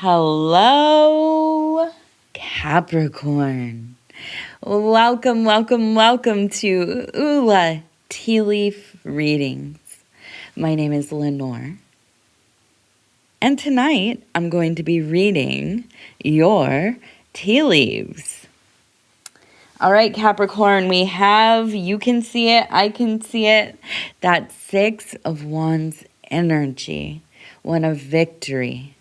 Hello, Capricorn. Welcome, welcome, welcome to Ula Tea Leaf Readings. My name is Lenor. And tonight, I'm going to be reading your tea leaves. All right, Capricorn, we have, you can see it, I can see it, that Six of Wands energy, one of victory.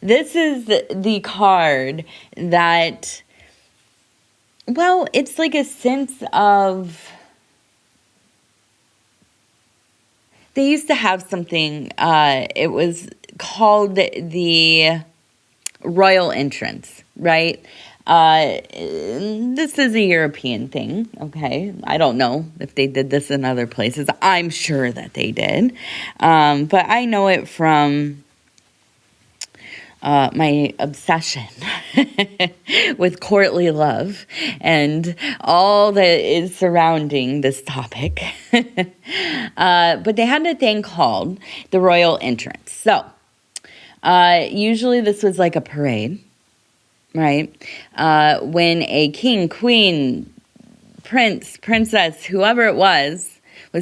This is the card that, well, it's like a sense of, they used to have something, it was called the royal entrance, right? This is a European thing, okay? I don't know if they did this in other places. I'm sure that they did. But I know it from my obsession with courtly love and all that is surrounding this topic. But they had a thing called the royal entrance. So, usually this was like a parade, right? When a king, queen, prince, princess, whoever it was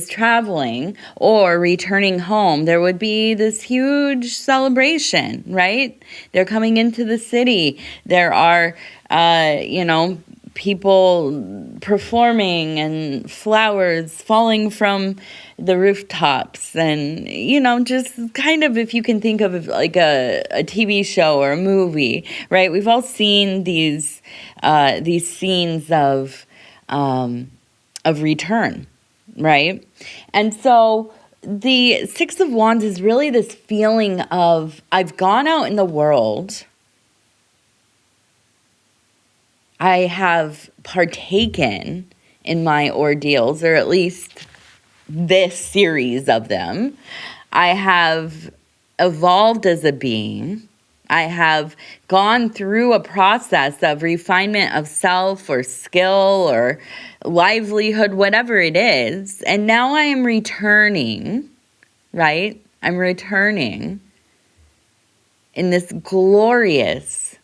traveling or returning home, there would be this huge celebration, right? They're coming into the city. There are, people performing and flowers falling from the rooftops and, just kind of, if you can think of like a TV show or a movie, right? We've all seen these scenes of return, right? And so the Six of Wands is really this feeling of, I've gone out in the world, I have partaken in my ordeals, or at least this series of them. I have evolved as a being. I have gone through a process of refinement of self or skill or livelihood, whatever it is. And now I am returning, right? I'm returning in this glorious,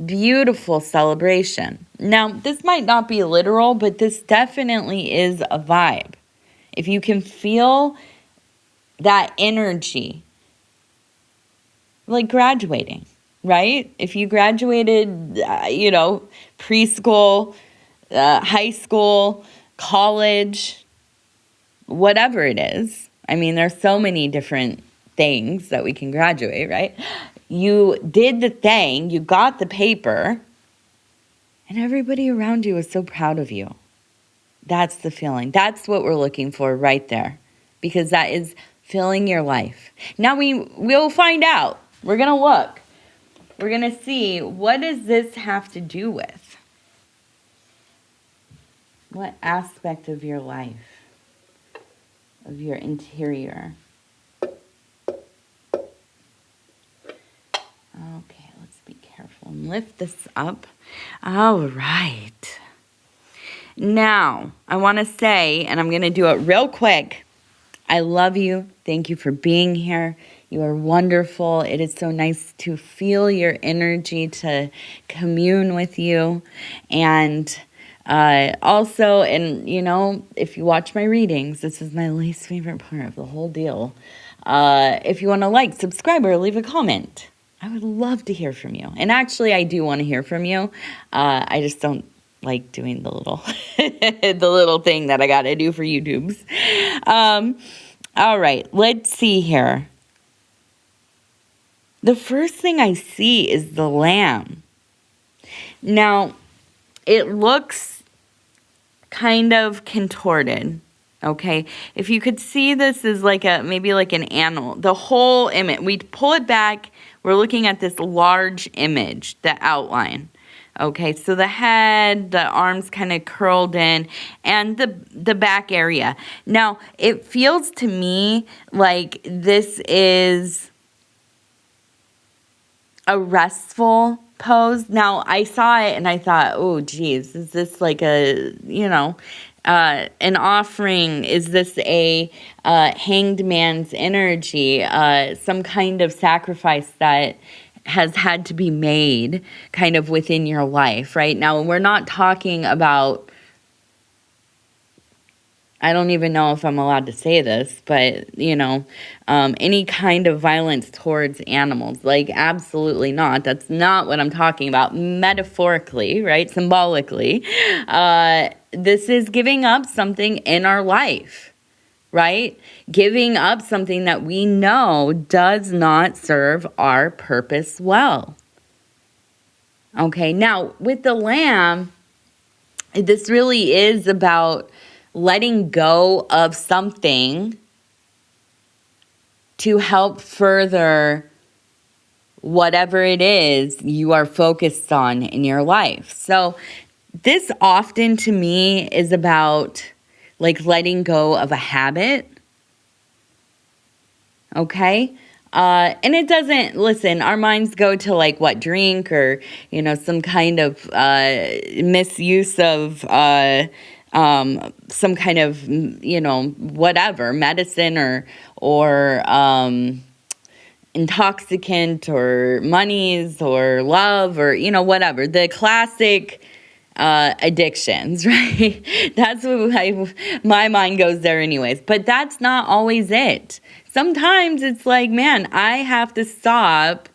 beautiful celebration. Now, this might not be literal, but this definitely is a vibe. If you can feel that energy, like graduating, right? If you graduated, preschool, high school, college, whatever it is. I mean, there's so many different things that we can graduate, right? You did the thing, you got the paper, and everybody around you is so proud of you. That's the feeling. That's what we're looking for right there, because that is filling your life. Now we'll find out. We're going to look. We're going to see, what does this have to do with? What aspect of your life, of your interior? Okay, let's be careful and lift this up. All right. Now, I want to say, and I'm going to do it real quick, I love you. Thank you for being here. You are wonderful. It is so nice to feel your energy, to commune with you. And also, and if you watch my readings, this is my least favorite part of the whole deal. If you want to subscribe, or leave a comment, I would love to hear from you. And actually, I do want to hear from you. I just don't like doing the little the little thing that I got to do for YouTube's. All right, let's see here. The first thing I see is the lamb. Now, it looks kind of contorted, okay? If you could see this as maybe like an animal, the whole image, we pull it back, we're looking at this large image, the outline. Okay, so the head, the arms kind of curled in, and the back area. Now, it feels to me like this is a restful pose. Now, I saw it and I thought, oh, geez, is this like an offering? Is this a hanged man's energy? Some kind of sacrifice that has had to be made kind of within your life, right? Now, we're not talking about, I don't even know if I'm allowed to say this, but, any kind of violence towards animals. Like, absolutely not. That's not what I'm talking about. Metaphorically, right? Symbolically. This is giving up something in our life, right? Giving up something that we know does not serve our purpose well. Okay, now, with the lamb, this really is about letting go of something to help further whatever it is you are focused on in your life. So this often to me is about like letting go of a habit. Okay? And it doesn't, listen, our minds go to like what, drink or, some kind of misuse of some kind of, whatever, medicine or intoxicant or monies or love or, whatever. The classic addictions, right? That's what my mind goes there anyways. But that's not always it. Sometimes it's like, man, I have to stop,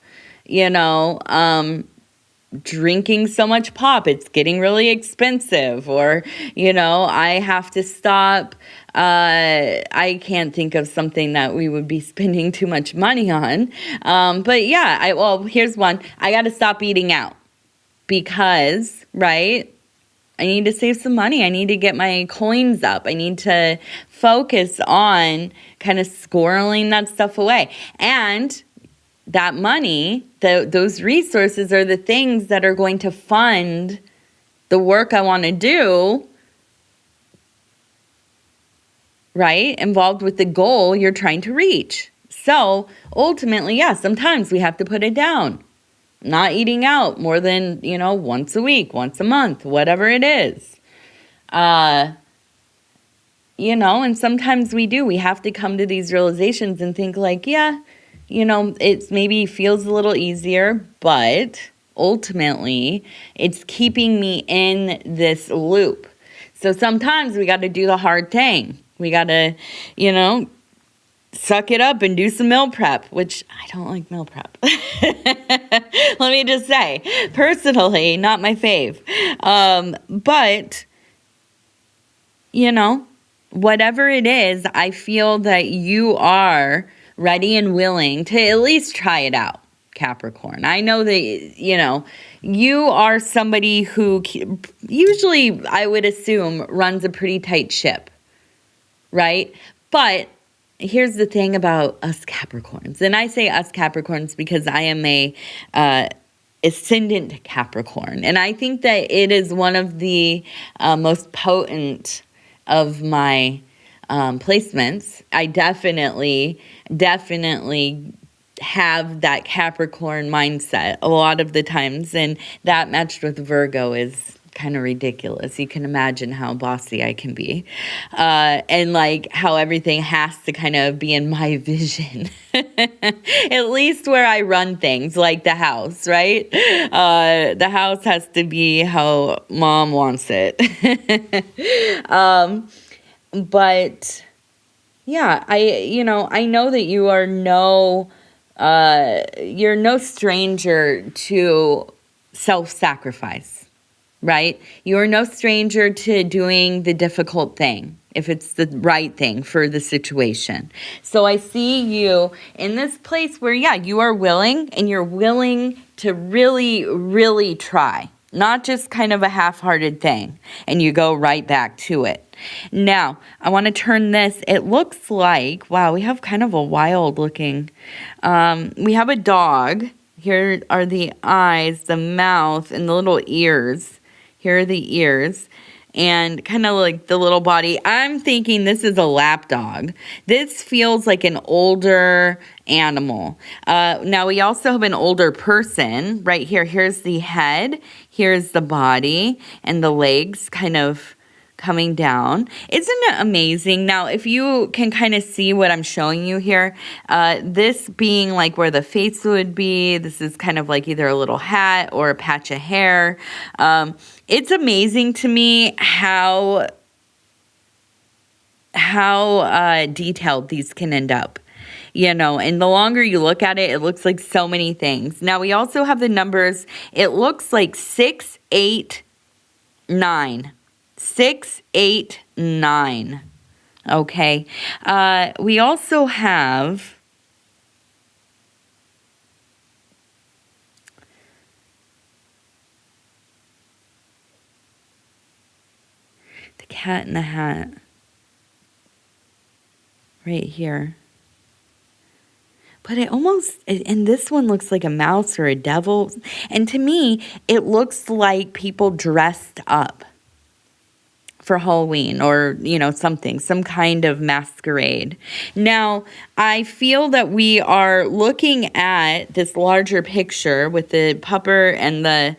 drinking so much pop. It's getting really expensive. Or, I have to stop. I can't think of something that we would be spending too much money on. But yeah, here's one. I got to stop eating out because, right? I need to save some money. I need to get my coins up. I need to focus on kind of squirreling that stuff away. And that money, those resources are the things that are going to fund the work I want to do, right? Involved with the goal you're trying to reach. So ultimately, sometimes we have to put it down. Not eating out more than, once a week, once a month, whatever it is. And sometimes we do. We have to come to these realizations and think like, it's maybe feels a little easier, but ultimately it's keeping me in this loop. So sometimes we got to do the hard thing. We got to, suck it up and do some meal prep, which I don't like meal prep. Let me just say, personally, not my fave. But, whatever it is, I feel that you are ready and willing to at least try it out, Capricorn. I know that, you are somebody who usually, I would assume, runs a pretty tight ship, right? But here's the thing about us Capricorns, and I say us Capricorns because I am a ascendant Capricorn, and I think that it is one of the most potent of my placements. I definitely have that Capricorn mindset a lot of the times, and that matched with Virgo is kind of ridiculous. You can imagine how bossy I can be, and like how everything has to kind of be in my vision, at least where I run things, like the house, right? The house has to be how mom wants it. But yeah, I know that you are you're no stranger to self-sacrifice. Right? You are no stranger to doing the difficult thing if it's the right thing for the situation. So I see you in this place where, you are willing, and you're willing to really, really try. Not just kind of a half-hearted thing, and you go right back to it. Now, I want to turn this. It looks like, wow, we have kind of a wild looking, we have a dog. Here are the eyes, the mouth, and the little ears. Here are the ears and kind of like the little body. I'm thinking this is a lap dog. This feels like an older animal. Now, we also have an older person right here. Here's the head. Here's the body and the legs kind of coming down. Isn't it amazing? Now, if you can kind of see what I'm showing you here, this being like where the face would be, this is kind of like either a little hat or a patch of hair. It's amazing to me how detailed these can end up. You know, and the longer you look at it, it looks like so many things. Now, we also have the numbers. It looks like 6, 8, 9. 6, 8, 9. Okay. We also have the cat in the hat right here. But it almost, and this one looks like a mouse or a devil. And to me, it looks like people dressed up for Halloween or, you know, something, some kind of masquerade. Now, I feel that we are looking at this larger picture with the pupper and the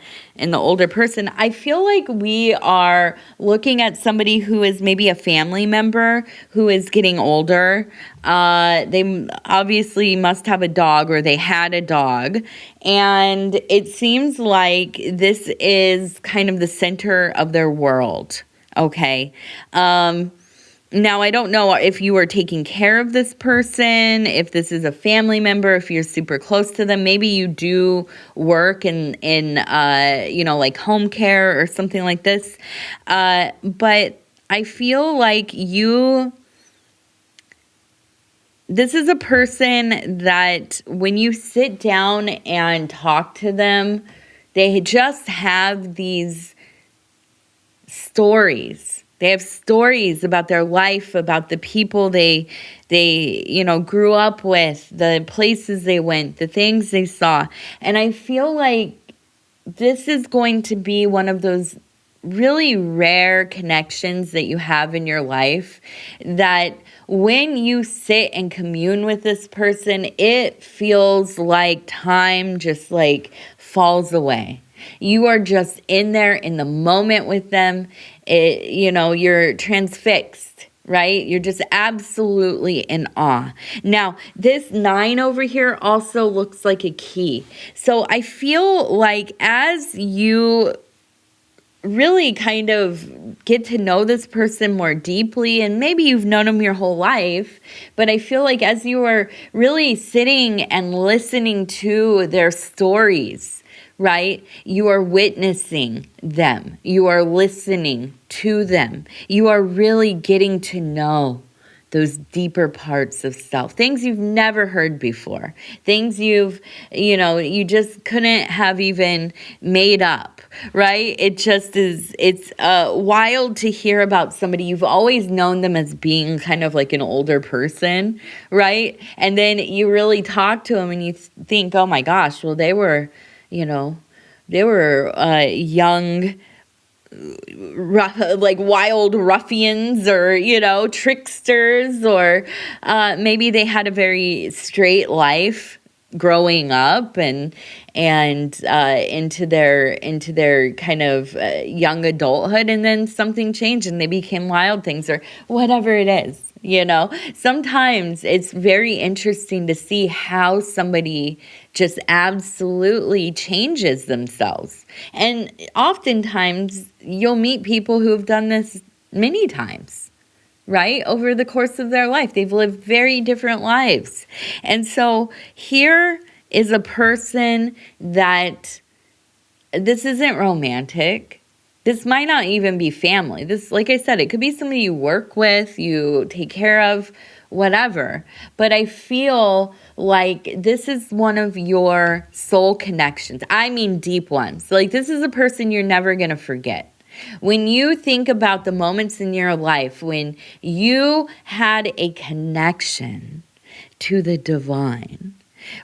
older person. I feel like we are looking at somebody who is maybe a family member who is getting older. They obviously must have a dog, or they had a dog. And it seems like this is kind of the center of their world. Okay. Now, I don't know if you are taking care of this person, if this is a family member, if you're super close to them. Maybe you do work in you know, like home care or something like this. But I feel like this is a person that when you sit down and talk to them, they just have these stories. They have stories about their life, about the people they you know, grew up with, the places they went, the things they saw. And I feel like this is going to be one of those really rare connections that you have in your life, that when you sit and commune with this person, it feels like time just like falls away. You are just in there in the moment with them. You know, you're transfixed, right? You're just absolutely in awe. Now, this 9 over here also looks like a key. So I feel like as you really kind of get to know this person more deeply, and maybe you've known them your whole life, but I feel like as you are really sitting and listening to their stories, right? You are witnessing them. You are listening to them. You are really getting to know those deeper parts of self, things you've never heard before, things you just couldn't have even made up, right? It just is, it's wild to hear about somebody. You've always known them as being kind of like an older person, right? And then you really talk to them and you think, oh my gosh, well, they were young, like wild ruffians, or, you know, tricksters, or maybe they had a very straight life growing up and into their kind of young adulthood, and then something changed and they became wild things, or whatever it is. You know, sometimes it's very interesting to see how somebody just absolutely changes themselves. And oftentimes you'll meet people who have done this many times, right? Over the course of their life, they've lived very different lives. And so here is a person that this isn't romantic. This might not even be family. This, like I said, it could be somebody you work with, you take care of, whatever. But I feel like this is one of your soul connections. I mean, deep ones. Like, this is a person you're never going to forget. When you think about the moments in your life when you had a connection to the divine,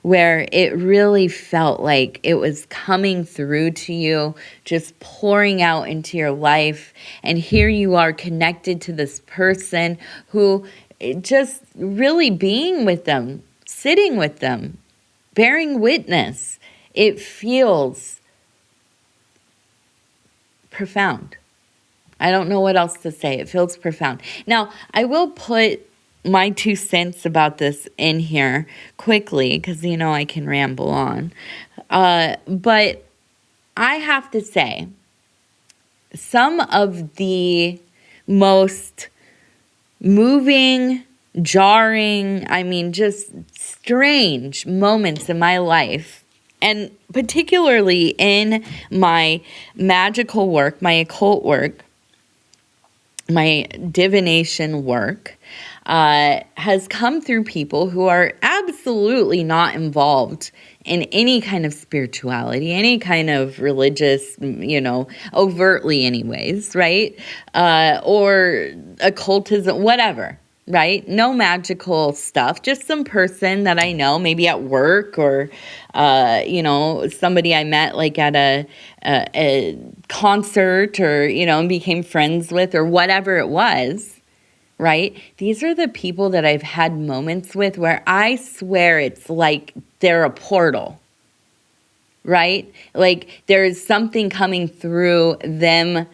where it really felt like it was coming through to you, just pouring out into your life. And here you are connected to this person who just really being with them, sitting with them, bearing witness. It feels profound. I don't know what else to say. It feels profound. Now, I will put my 2 cents about this in here quickly because, I can ramble on. But I have to say, some of the most moving, jarring, just strange moments in my life, and particularly in my magical work, my occult work, my divination work, has come through people who are absolutely not involved in any kind of spirituality, any kind of religious, overtly anyways, right? Or occultism, whatever, right? No magical stuff, just some person that I know, maybe at work or, somebody I met like at a concert or, and became friends with or whatever it was. Right? These are the people that I've had moments with where I swear it's like they're a portal, right? Like there's something coming through them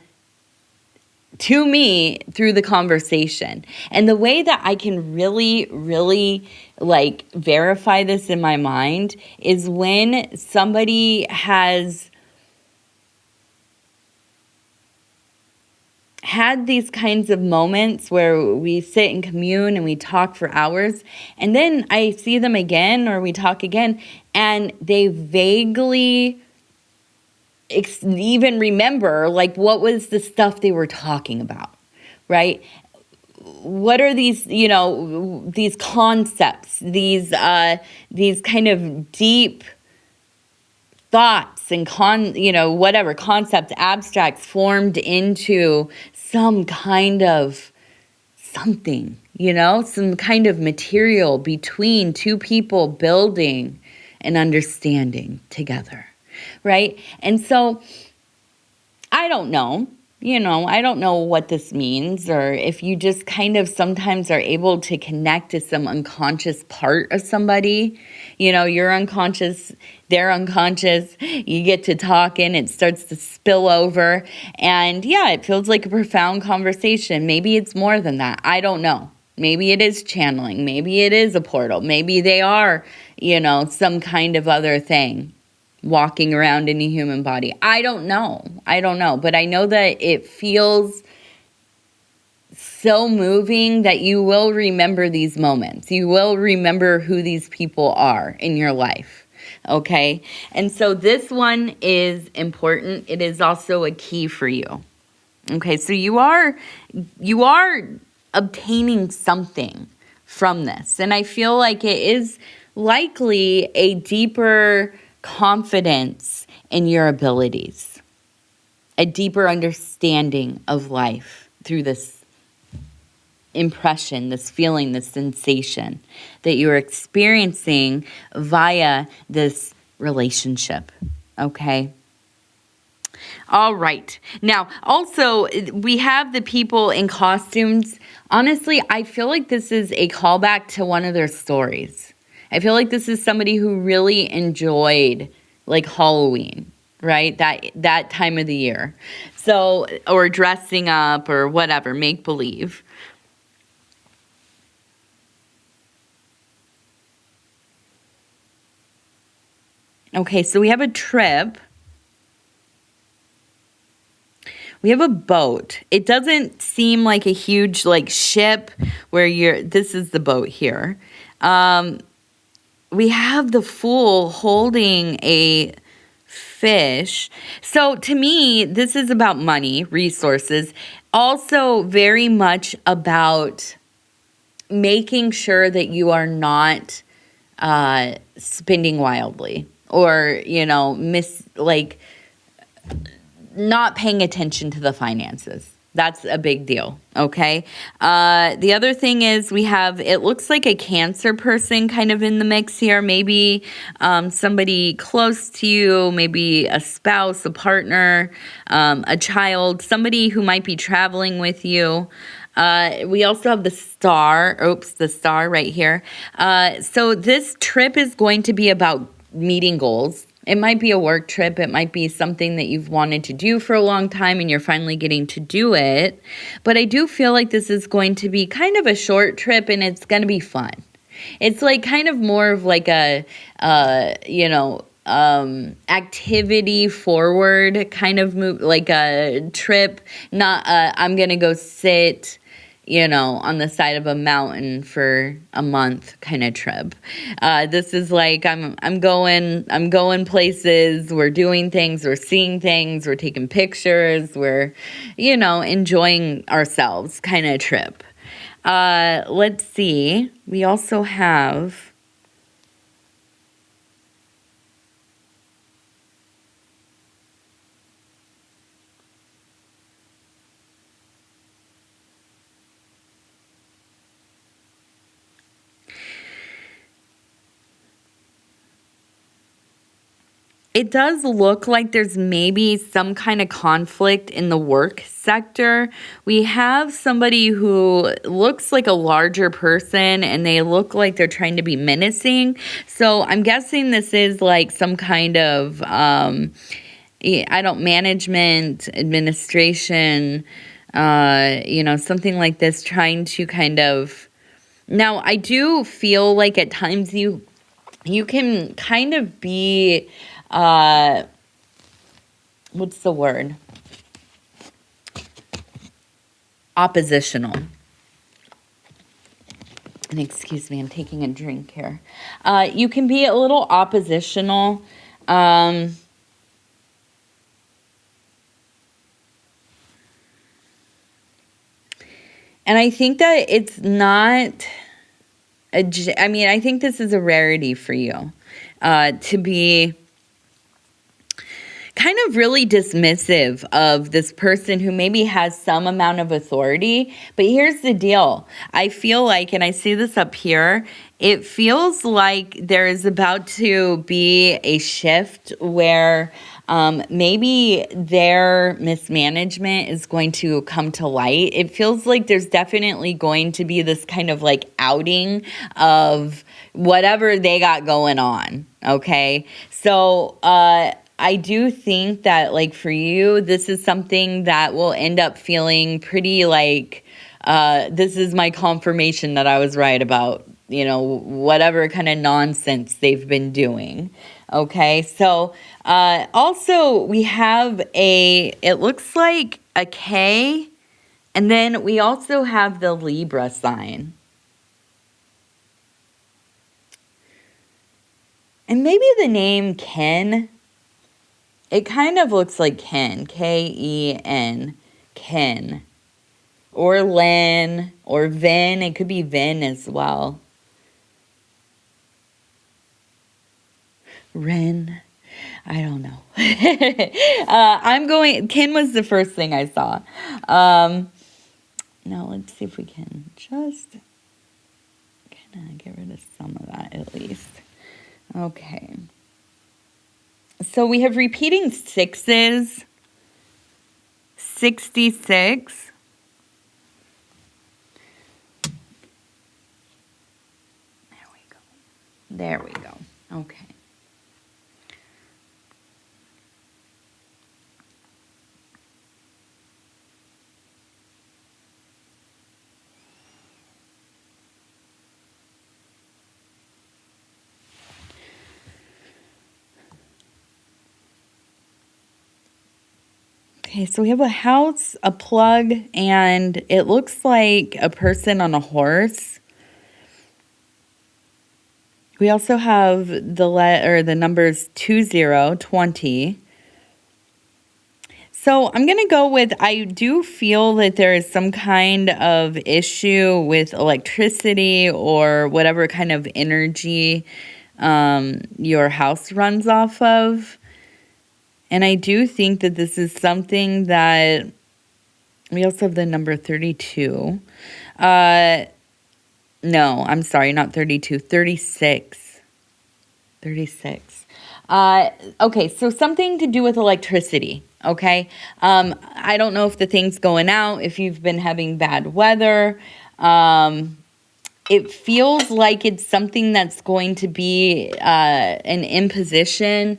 to me through the conversation. And the way that I can really, really verify this in my mind is when somebody has had these kinds of moments where we sit and commune and we talk for hours, and then I see them again or we talk again, and they vaguely even remember what was the stuff they were talking about, right? What are these, these concepts, these kind of deep thoughts and whatever concepts, abstracts formed into some kind of something, some kind of material between two people building and understanding together, right? And so I don't know, I don't know what this means, or if you just kind of sometimes are able to connect to some unconscious part of somebody, you're unconscious, they're unconscious, you get to talking, it starts to spill over, and yeah, it feels like a profound conversation. Maybe it's more than that. I don't know. Maybe it is channeling. Maybe it is a portal. Maybe they are, some kind of other thing walking around in a human body. I don't know. But I know that it feels so moving that you will remember these moments. You will remember who these people are in your life. Okay? And so this one is important. It is also a key for you. Okay? So you are obtaining something from this. And I feel like it is likely a deeper confidence in your abilities, a deeper understanding of life through this impression, this feeling, this sensation that you're experiencing via this relationship. Okay? All right. Now, also, we have the people in costumes. Honestly, I feel like this is a callback to one of their stories. I feel like this is somebody who really enjoyed Halloween, right? That time of the year. So, or dressing up or whatever, make believe. Okay, so we have a trip. We have a boat. It doesn't seem like a huge ship where this is the boat here. We have the Fool holding a fish. So to me, this is about money, resources. Also very much about making sure that you are not spending wildly or, not paying attention to the finances. That's a big deal, okay? The other thing is it looks like a Cancer person kind of in the mix here. Maybe somebody close to you, maybe a spouse, a partner, a child, somebody who might be traveling with you. We also have the star. Oops, the star right here. So this trip is going to be about meeting goals. It might be a work trip. It might be something that you've wanted to do for a long time and you're finally getting to do it. But I do feel like this is going to be kind of a short trip and it's going to be fun. It's like kind of more of like a, activity forward kind of move, like a trip, not I'm going to go sit, on the side of a mountain for a month kind of trip. This is like I'm going places, we're doing things, we're seeing things, we're taking pictures, we're, enjoying ourselves kind of trip. Let's see. We also have it does look like there's maybe some kind of conflict in the work sector. We have somebody who looks like a larger person and they look like they're trying to be menacing. So I'm guessing this is like some kind of, management, administration, something like this, trying to kind of. Now, I do feel like at times you can kind of be, what's the word? Oppositional. And excuse me, I'm taking a drink here. You can be a little oppositional. And I think that it's not, I think this is a rarity for you, to be kind of really dismissive of this person who maybe has some amount of authority. But here's the deal. I feel like, and I see this up here, it feels like there is about to be a shift where maybe their mismanagement is going to come to light. It feels like there's definitely going to be this kind of like outing of whatever they got going on. Okay. So, I do think that, like, for you, this is something that will end up feeling pretty like, this is my confirmation that I was right about, whatever kind of nonsense they've been doing. Okay, so also we have it looks like a K, and then we also have the Libra sign. And maybe the name Ken. It kind of looks like Ken, K-E-N, Ken, or Len, or Vin. It could be Vin as well. Ren, I don't know. Ken was the first thing I saw. Now let's see if we can just kind of get rid of some of that at least. Okay. So we have repeating sixes, 66. There we go. Okay. Okay, so we have a house, a plug, and it looks like a person on a horse. We also have the numbers 20, 20. So I'm going to go with, I do feel that there is some kind of issue with electricity or whatever kind of energy your house runs off of. And I do think that this is something that we also have the number 32. No, I'm sorry, not 32, 36. 36. Okay, so something to do with electricity, okay? I don't know if the thing's going out, if you've been having bad weather. It feels like it's something that's going to be an imposition.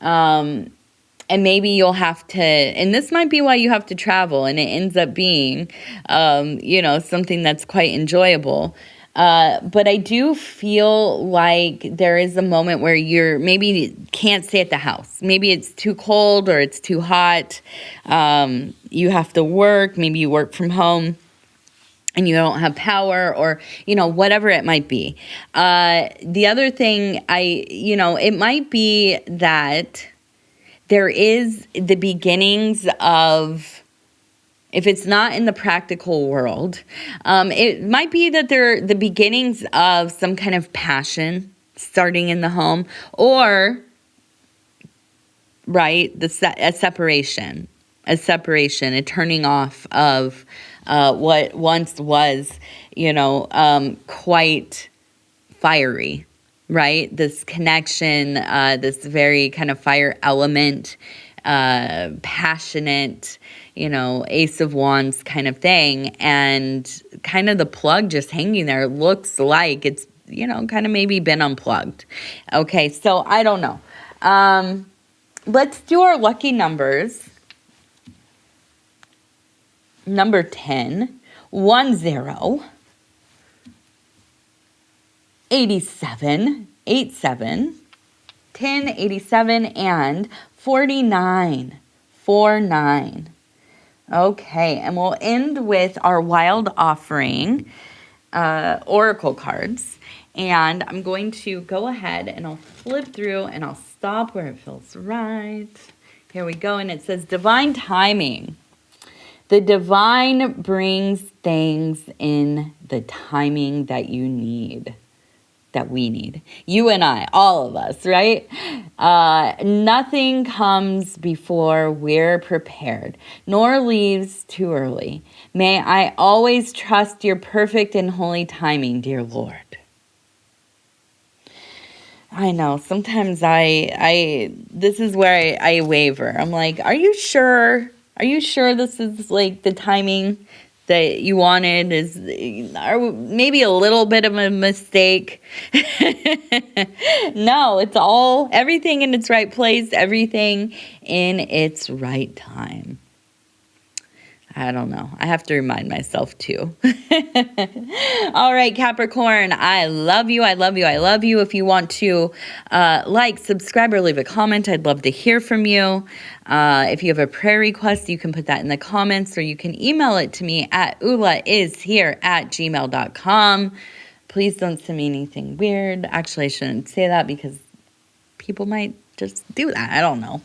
And maybe you'll have to, and this might be why you have to travel, and it ends up being, something that's quite enjoyable. But I do feel like there is a moment where you're maybe can't stay at the house. Maybe it's too cold or it's too hot. You have to work. Maybe you work from home and you don't have power, or, whatever it might be. The other thing, it might be that there is the beginnings of, if it's not in the practical world, it might be that they're the beginnings of some kind of passion starting in the home, or, right, a separation, a turning off of what once was, quite fiery. Right? This connection, this very kind of fire element, passionate, Ace of Wands kind of thing. And kind of the plug just hanging there looks like it's, kind of maybe been unplugged. Okay, so I don't know. Let's do our lucky numbers. Number 10, 10. 87, 87, 10, 87, and 49, 49. Okay, and we'll end with our wild offering oracle cards. And I'm going to go ahead and I'll flip through and I'll stop where it feels right. Here we go, and it says divine timing. The divine brings things in the timing that you need. That we need. You and I, all of us, right? Nothing comes before we're prepared, nor leaves too early. May I always trust your perfect and holy timing, dear Lord. I know, sometimes this is where I waver. I'm like, are you sure? Are you sure this is like the timing that you wanted? Are maybe a little bit of a mistake? No, it's everything in its right place, everything in its right time. I don't know. I have to remind myself too. All right, Capricorn, I love you. I love you. I love you. If you want to subscribe, or leave a comment, I'd love to hear from you. If you have a prayer request, you can put that in the comments, or you can email it to me at ulaishere@gmail.com. Please don't send me anything weird. Actually, I shouldn't say that because people might just do that. I don't know.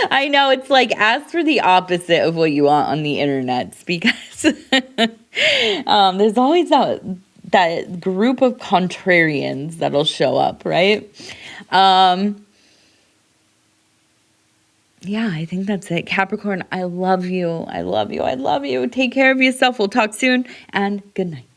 I know, it's like, ask for the opposite of what you want on the internet, because there's always that group of contrarians that'll show up, right? Yeah, I think that's it. Capricorn, I love you. I love you. I love you. Take care of yourself. We'll talk soon, and good night.